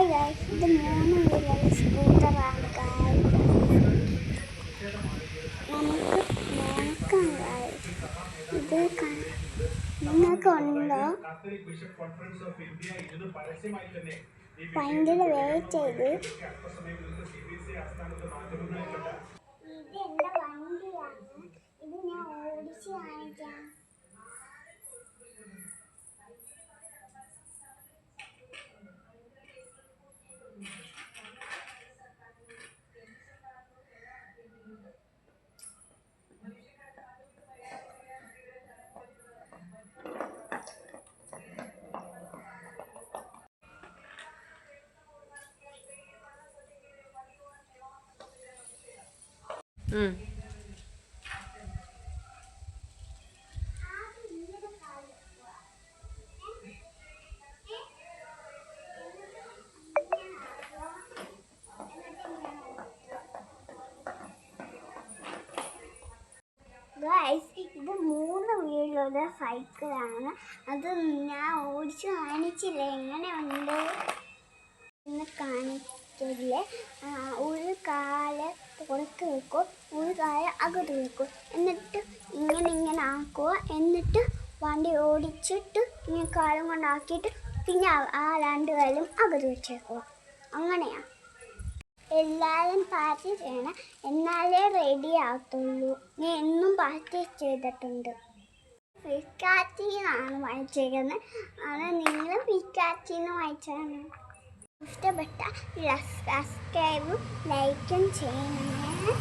ഇത് 3 വീലുള്ള സ്കൂട്ടറാണ് ഗായ്സ്. നമുക്ക് നോക്കാം ഗായ്സ്. ഇത് നിങ്ങൾക്കുണ്ടോ? ഭയങ്കര വെയിറ്റ് ചെയ്ത്. ഇത് എൻ്റെ വണ്ടിയാണ്. ഇത് ഞാൻ ഓടിച്ച് കാണിക്കാം. ഇത് 3 വീലുള്ള സൈക്കിളാണ്. അത് ഞാൻ ഓടിച്ച് കാണിച്ചില്ല. എങ്ങനെയുണ്ട് എന്ന് കാണിച്ചില്ല. ഒരു കാല് പുറത്ത് വെക്കും, ഒരു കാല് അകത്ത് വെക്കും. എന്നിട്ട് ഇങ്ങനെ ആക്കുക. എന്നിട്ട് വണ്ടി ഓടിച്ചിട്ട് ഇങ്ങനെ കാലം കൊണ്ടാക്കിയിട്ട് പിന്നെ ആ 2 കാലും അകത്ത് വെച്ചേക്കുക. അങ്ങനെയാണ്. എല്ലാവരും പ്രാക്ടീസ് ചെയ്യണം, എന്നാലേ റെഡി ആകത്തുള്ളൂ. ഞാൻ എന്നും പ്രാക്ടീസ് ചെയ്തിട്ടുണ്ട്. പിക്കാച്ചിന്നാണ് വായിച്ചേക്കുന്നത്. അത് നിങ്ങളും പിക്കാച്ചിന്ന് വായിച്ചാണ്. ഇഷ്ടപ്പെട്ട സബ്സ്ക്രൈബും ലൈക്കും ചെയ്യണേ.